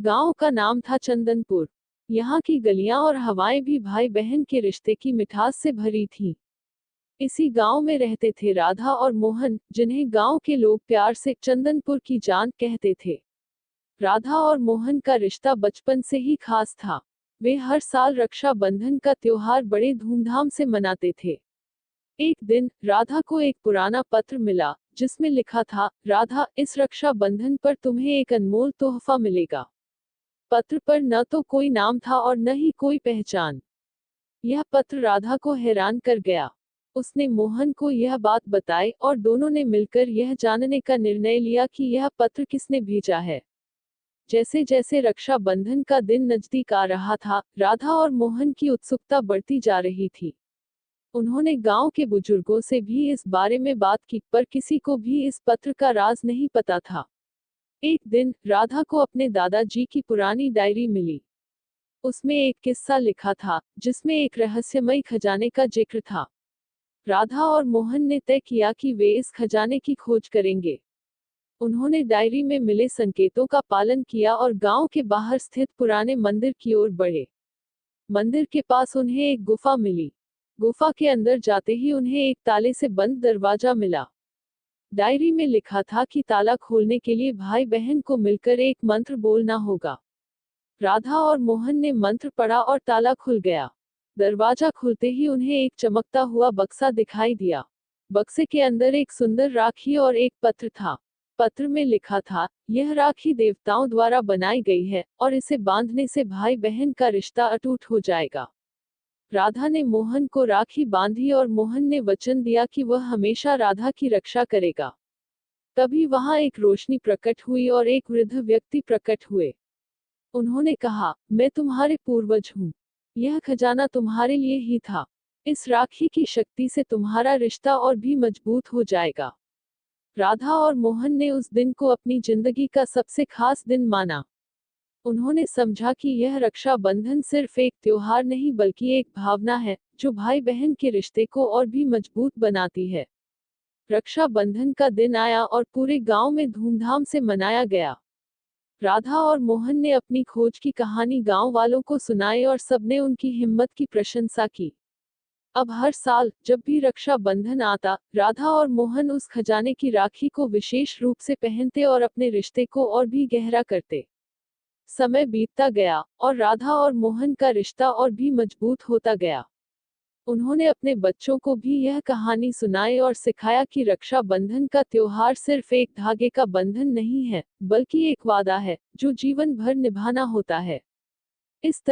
गांव का नाम था चंदनपुर। यहाँ की गलियां और हवाएं भी भाई बहन के रिश्ते की मिठास से भरी थीं। इसी गांव में रहते थे राधा और मोहन, जिन्हें गांव के लोग प्यार से चंदनपुर की जान कहते थे। राधा और मोहन का रिश्ता बचपन से ही खास था। वे हर साल रक्षा बंधन का त्योहार बड़े धूमधाम से मनाते थे। एक दिन राधा को एक पुराना पत्र मिला, जिसमें लिखा था, राधा, इस रक्षा बंधन पर तुम्हें एक अनमोल तोहफा मिलेगा। पत्र पर न तो कोई नाम था और न ही कोई पहचान। यह पत्र राधा को हैरान कर गया। उसने मोहन को यह बात बताई और दोनों ने मिलकर यह जानने का निर्णय लिया कि यह पत्र किसने भेजा है। जैसे जैसे रक्षा बंधन का दिन नजदीक आ रहा था, राधा और मोहन की उत्सुकता बढ़ती जा रही थी। उन्होंने गांव के बुजुर्गों से भी इस बारे में बात की, पर किसी को भी इस पत्र का राज नहीं पता था। एक दिन राधा को अपने दादाजी की पुरानी डायरी मिली। उसमें एक किस्सा लिखा था, जिसमें एक रहस्यमयी खजाने का जिक्र था। राधा और मोहन ने तय किया कि वे इस खजाने की खोज करेंगे। उन्होंने डायरी में मिले संकेतों का पालन किया और गांव के बाहर स्थित पुराने मंदिर की ओर बढ़े। मंदिर के पास उन्हें एक गुफा मिली। गुफा के अंदर जाते ही उन्हें एक ताले से बंद दरवाजा मिला। डायरी में लिखा था कि ताला खोलने के लिए भाई बहन को मिलकर एक मंत्र बोलना होगा। राधा और मोहन ने मंत्र पढ़ा और ताला खुल गया। दरवाजा खुलते ही उन्हें एक चमकता हुआ बक्सा दिखाई दिया। बक्से के अंदर एक सुंदर राखी और एक पत्र था। पत्र में लिखा था, यह राखी देवताओं द्वारा बनाई गई है और इसे बांधने से भाई बहन का रिश्ता अटूट हो जाएगा। राधा ने मोहन को राखी बांधी और मोहन ने वचन दिया कि वह हमेशा राधा की रक्षा करेगा। तभी वहां एक रोशनी प्रकट हुई और एक वृद्ध व्यक्ति प्रकट हुए। उन्होंने कहा, मैं तुम्हारे पूर्वज हूँ। यह खजाना तुम्हारे लिए ही था। इस राखी की शक्ति से तुम्हारा रिश्ता और भी मजबूत हो जाएगा। राधा और मोहन ने उस दिन को अपनी जिंदगी का सबसे खास दिन माना। उन्होंने समझा कि यह रक्षा बंधन सिर्फ एक त्योहार नहीं बल्कि एक भावना है, जो भाई बहन के रिश्ते को और भी मजबूत बनाती है। रक्षा बंधन का दिन आया और पूरे गांव में धूमधाम से मनाया गया। राधा और मोहन ने अपनी खोज की कहानी गांव वालों को सुनाई और सबने उनकी हिम्मत की प्रशंसा की। अब हर साल जब भी रक्षा बंधन आता, राधा और मोहन उस खजाने की राखी को विशेष रूप से पहनते और अपने रिश्ते को और भी गहरा करते। समय बीतता गया और राधा और मोहन का रिश्ता और भी मजबूत होता गया। उन्होंने अपने बच्चों को भी यह कहानी सुनाई और सिखाया कि रक्षा बंधन का त्योहार सिर्फ एक धागे का बंधन नहीं है, बल्कि एक वादा है, जो जीवन भर निभाना होता है। इस